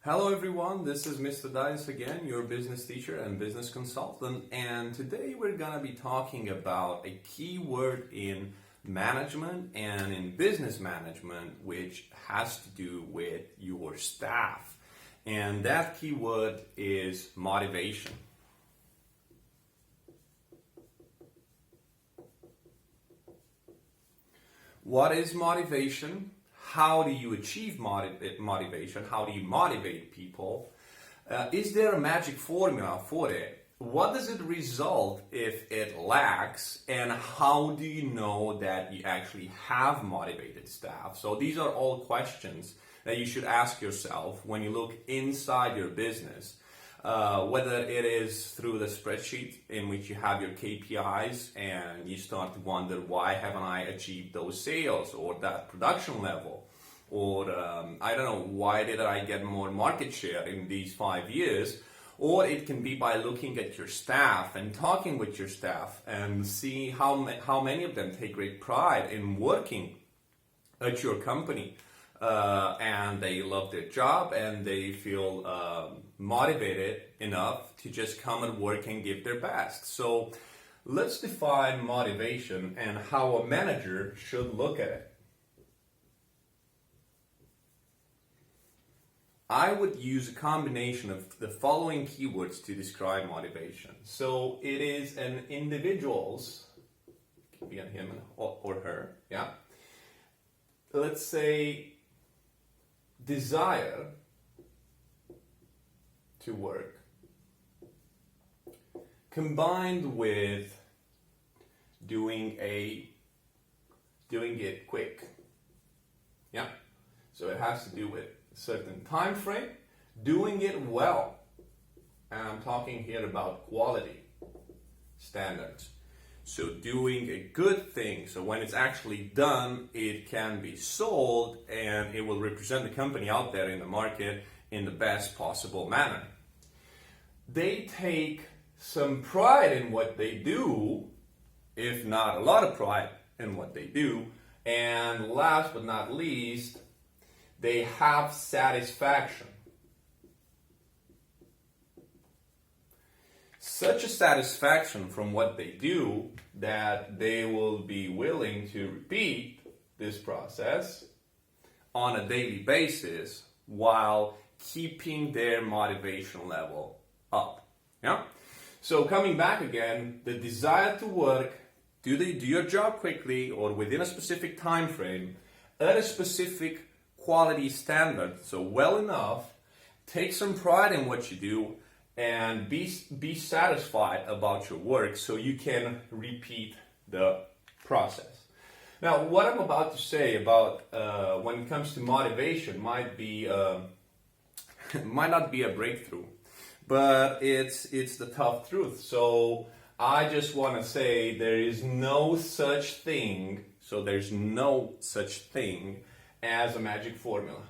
Hello everyone, this is Mr. Dias again, your business teacher and business consultant, and today we're going to be talking about a key word in management and in business management which has to do with your staff, and that key word is motivation. What is motivation? How do you achieve motivation? How do you motivate people? Is there a magic formula for it? What does it result if it lacks? And how do you know that you actually have motivated staff? So these are all questions that you should ask yourself when you look inside your business. Whether it is through the spreadsheet in which you have your KPIs and you start to wonder, why haven't I achieved those sales or that production level? Or I don't know, why did I get more market share in these 5 years? Or it can be by looking at your staff and talking with your staff and see how many of them take great pride in working at your company. And they love their job and they feel motivated enough to just come and work and give their best. So let's define motivation and how a manager should look at it. I would use a combination of the following keywords to describe motivation. So it is an individual's, it can be a him or her, yeah. Let's say desire to work combined with doing it quick. Yeah. So it has to do with a certain time frame, doing it well. And I'm talking here about quality standards. So doing a good thing, so when it's actually done, it can be sold and it will represent the company out there in the market in the best possible manner. They take some pride in what they do, if not a lot of pride in what they do. And last but not least, they have satisfaction. Such a satisfaction from what they do that they will be willing to repeat this process on a daily basis while keeping their motivation level up. Yeah? So coming back again, the desire to work, do your job quickly or within a specific time frame at a specific quality standard, so well enough, take some pride in what you do, and be satisfied about your work so you can repeat the process. Now, what I'm about to say about when it comes to motivation might not be a breakthrough, but it's the tough truth. So I just want to say there is no such thing. So there's no such thing as a magic formula.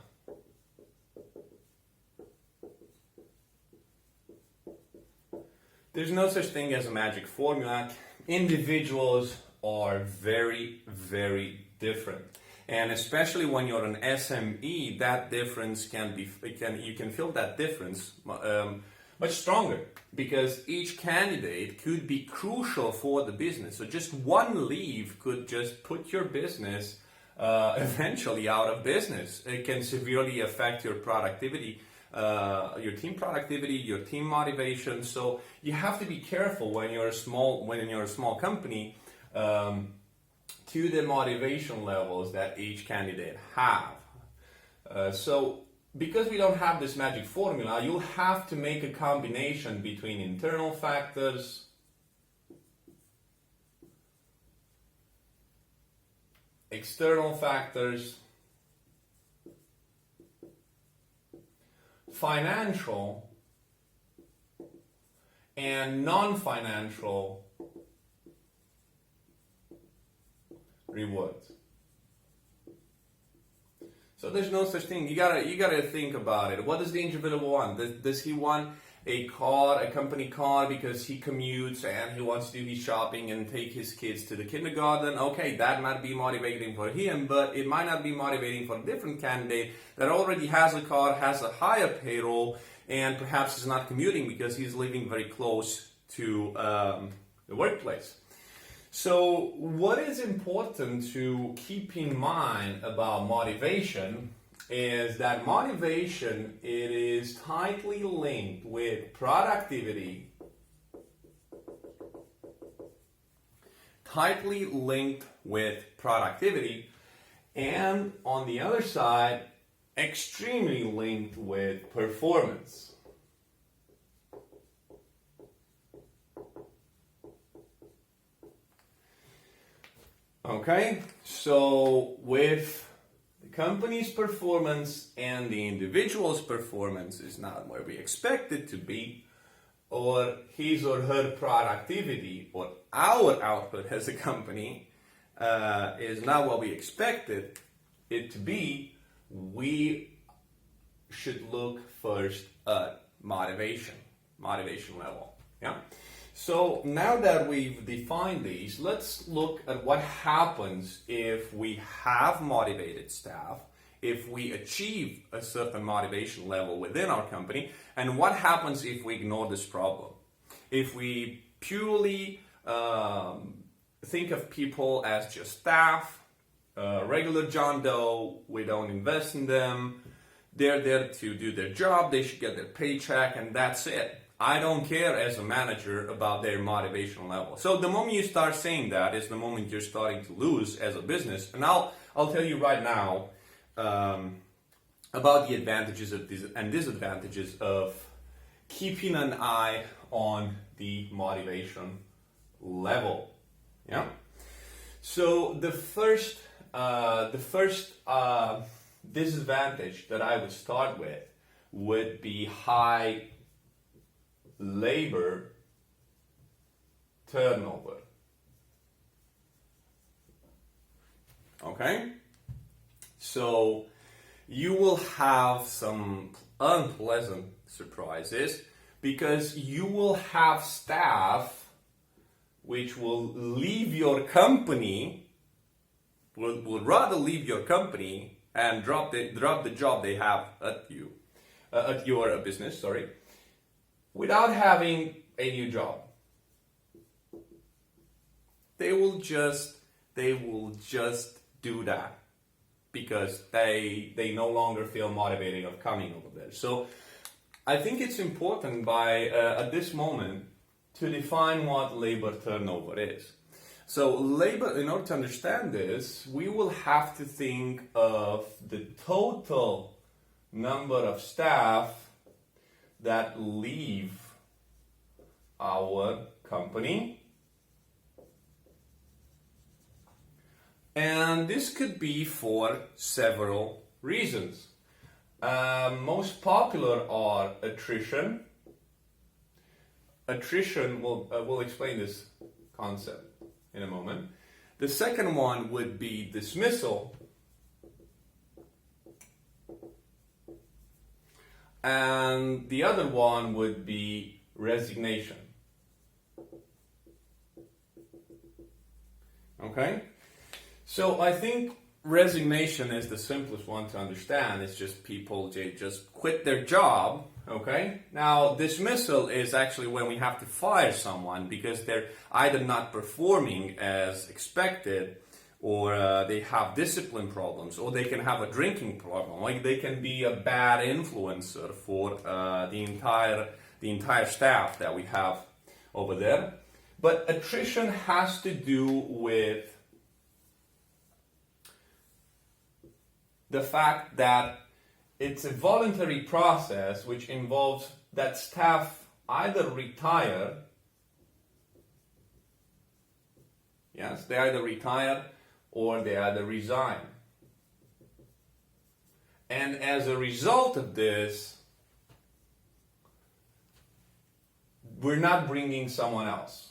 There's no such thing as a magic formula. Individuals are very, very different. And especially when you're an SME, that difference you can feel that difference much stronger, because each candidate could be crucial for the business. So just one leave could just put your business eventually out of business. It can severely affect your productivity, your team productivity, your team motivation. So you have to be careful when you're a small company to the motivation levels that each candidate have. So because we don't have this magic formula, you'll have to make a combination between internal factors, external factors, financial, and non-financial rewards. So there's no such thing. You gotta think about it. What does the individual want? Does he want a company car because he commutes and he wants to do his shopping and take his kids to the kindergarten. Okay, that might be motivating for him, but it might not be motivating for a different candidate that already has a car, has a higher payroll, and perhaps is not commuting because he's living very close to the workplace. So what is important to keep in mind about motivation is that motivation, it is tightly linked with productivity, and on the other side, extremely linked with performance. Okay, so with the company's performance and the individual's performance is not where we expect it to be, or his or her productivity or our output as a company is not what we expected it to be, we should look first at motivation level. Yeah. So now that we've defined these, let's look at what happens if we have motivated staff, if we achieve a certain motivation level within our company, and what happens if we ignore this problem. If we purely think of people as just staff, regular John Doe, we don't invest in them, they're there to do their job, they should get their paycheck, and that's it. I don't care as a manager about their motivation level. So the moment you start saying that is the moment you're starting to lose as a business. And I'll tell you right now about the advantages of and disadvantages of keeping an eye on the motivation level. Yeah. So the first disadvantage that I would start with would be high labor turnover. Okay? So you will have some unpleasant surprises because you will have staff which will leave your company, will rather leave your company and drop the job they have at your business, without having a new job. They will just do that because they no longer feel motivated of coming over there. So I think it's important at this moment to define what labor turnover is. So labor, in order to understand this, we will have to think of the total number of staff that leave our company. And this could be for several reasons. Most popular are attrition. Attrition, we'll explain this concept in a moment. The second one would be dismissal. And the other one would be resignation. Okay? So I think resignation is the simplest one to understand. It's just people just quit their job. Okay? Now, dismissal is actually when we have to fire someone because they're either not performing as expected, or they have discipline problems, or they can have a drinking problem. Like they can be a bad influencer for the entire staff that we have over there. But attrition has to do with the fact that it's a voluntary process which involves that staff either retire, yes, they either retire or they either resign. And as a result of this, we're not bringing someone else.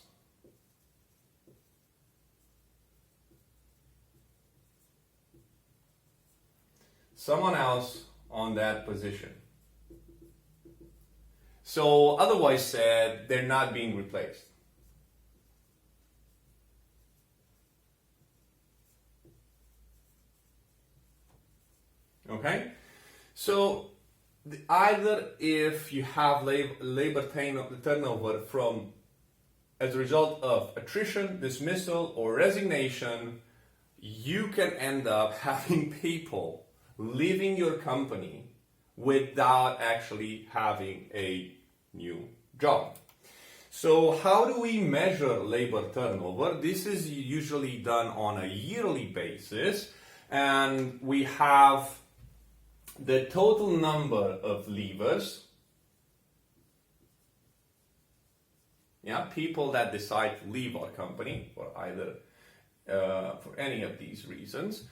Someone else on that position. So otherwise said, they're not being replaced. Okay? So either if you have labor turnover from as a result of attrition, dismissal, or resignation, you can end up having people leaving your company without actually having a new job. So how do we measure labor turnover? This is usually done on a yearly basis, and we have the total number of leavers, people that decide to leave our company for either for any of these reasons,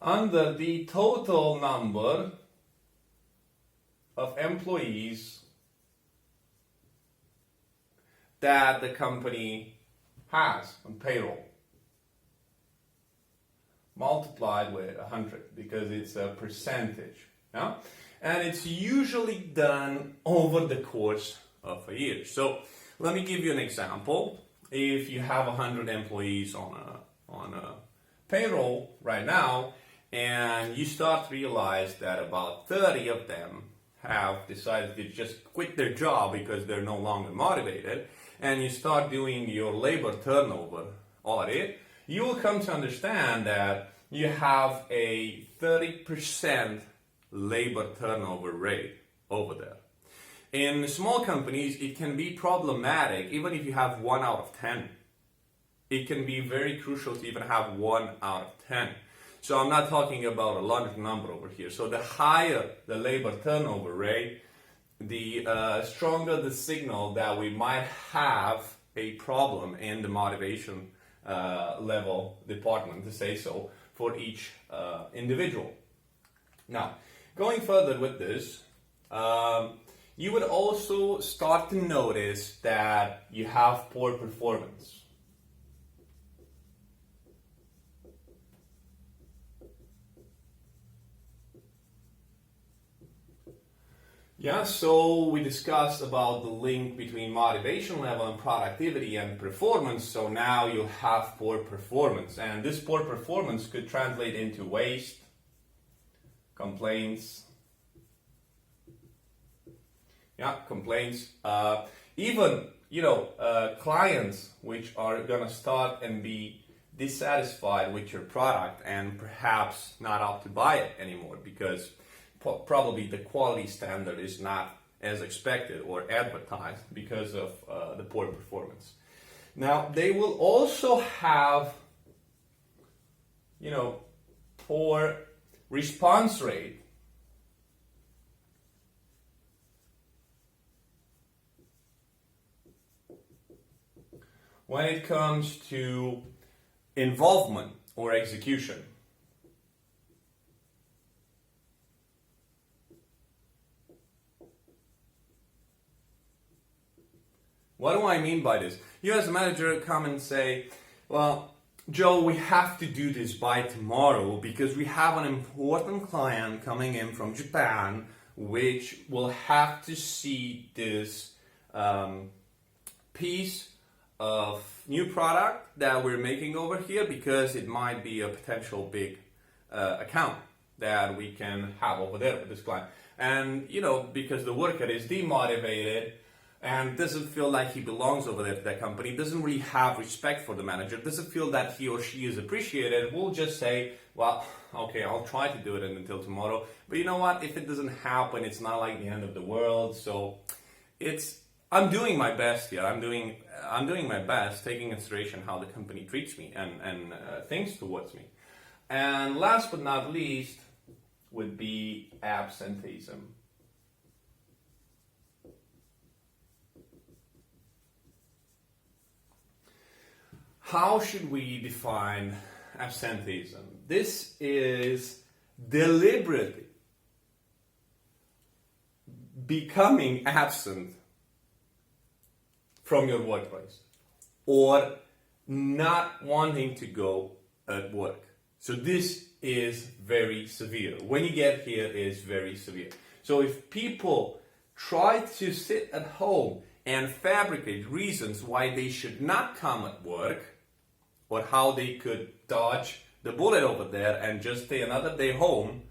under the total number of employees that the company has on payroll, multiplied with 100, because it's a percentage. Yeah? And it's usually done over the course of a year. So let me give you an example. If you have 100 employees on a payroll right now, and you start to realize that about 30 of them have decided to just quit their job because they're no longer motivated, and you start doing your labor turnover audit, you will come to understand that you have a 30% labor turnover rate over there. In small companies, it can be problematic even if you have 1 out of 10. It can be very crucial to even have 1 out of 10. So I'm not talking about a large number over here. So the higher the labor turnover rate, the stronger the signal that we might have a problem in the motivation level department, to say so, for each individual. Now, going further with this, you would also start to notice that you have poor performance. Yeah, so we discussed about the link between motivation level and productivity and performance. So now you have poor performance, and this poor performance could translate into waste, complaints, even clients which are gonna start and be dissatisfied with your product and perhaps not opt to buy it anymore because probably the quality standard is not as expected or advertised because of the poor performance. Now, they will also have, poor response rate. When it comes to involvement or execution. What do I mean by this? You as a manager come and say, well, Joe, we have to do this by tomorrow because we have an important client coming in from Japan which will have to see this piece of new product that we're making over here because it might be a potential big account that we can have over there with this client. And, because the worker is demotivated and doesn't feel like he belongs over there to that company, doesn't really have respect for the manager, doesn't feel that he or she is appreciated, we'll just say, well, okay, I'll try to do it until tomorrow. But you know what? If it doesn't happen, it's not like the end of the world. So I'm doing my best here. I'm doing my best, taking consideration how the company treats me and thinks towards me. And last but not least would be absenteeism. How should we define absenteeism? This is deliberately becoming absent from your workplace or not wanting to go at work. So this is very severe. When you get here, it's very severe. So if people try to sit at home and fabricate reasons why they should not come at work, or how they could dodge the bullet over there and just stay another day home,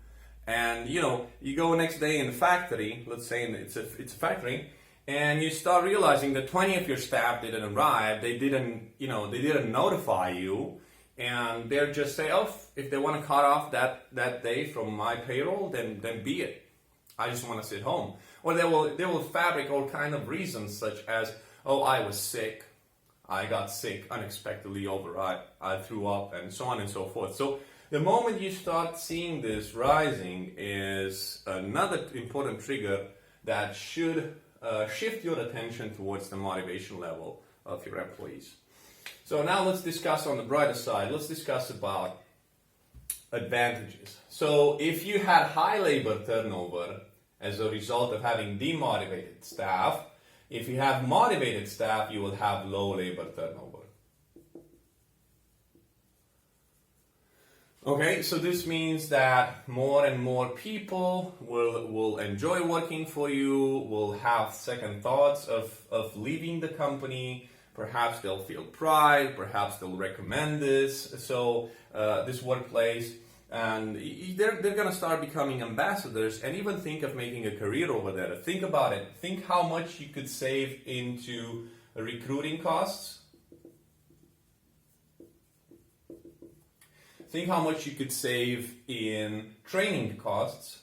and you go next day in the factory, let's say it's a factory, and you start realizing that 20 of your staff didn't arrive, they didn't notify you, and they're just say, oh, if they want to cut off that day from my payroll, then be it. I just want to sit home. Or they will fabricate all kind of reasons, such as, oh, I was sick, I got sick unexpectedly over, I threw up, and so on and so forth. So the moment you start seeing this rising is another important trigger that should shift your attention towards the motivation level of your employees. So now let's discuss on the brighter side. Let's discuss about advantages. So if you had high labor turnover as a result of having demotivated staff, if you have motivated staff, you will have low labor turnover. Okay, so this means that more and more people will enjoy working for you, will have second thoughts of leaving the company. Perhaps they'll feel pride, perhaps they'll recommend this workplace, and they're going to start becoming ambassadors and even think of making a career over there. Think about it. Think how much you could save into recruiting costs. Think how much you could save in training costs.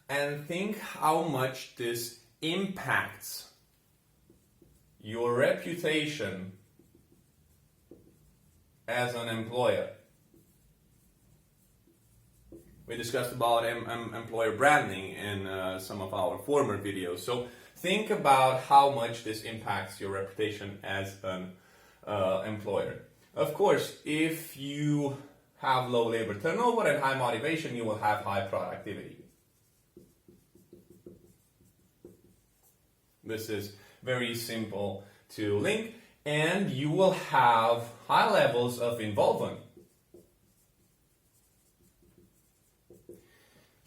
And think how much this impacts your reputation as an employer. We discussed about employer branding in some of our former videos. So think about how much this impacts your reputation as an employer. Of course, if you have low labor turnover and high motivation, you will have high productivity. This is very simple to link, and you will have high levels of involvement.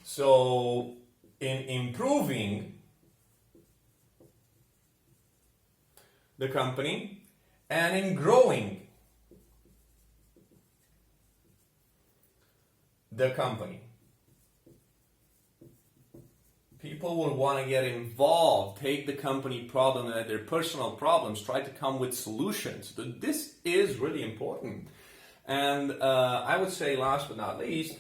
So, in improving the company and in growing the company, people will want to get involved, take the company problem and their personal problems, try to come with solutions. This is really important. And I would say, last but not least,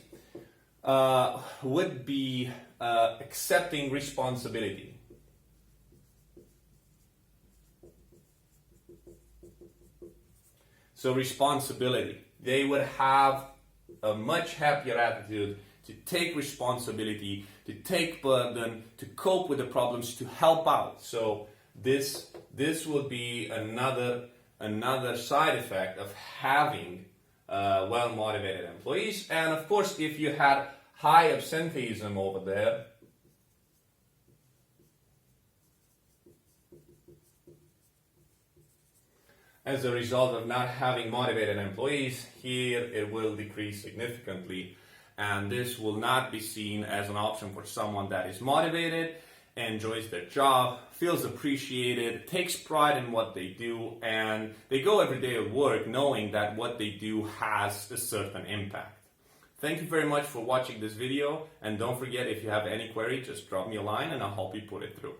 would be accepting responsibility. So responsibility. They would have a much happier attitude to take responsibility, to take burden, to cope with the problems, to help out. So this will be another side effect of having well-motivated employees. And of course, if you had high absenteeism over there, as a result of not having motivated employees, here it will decrease significantly. And this will not be seen as an option for someone that is motivated, enjoys their job, feels appreciated, takes pride in what they do, and they go every day at work knowing that what they do has a certain impact. Thank you very much for watching this video, and don't forget, if you have any query, just drop me a line and I'll help you put it through.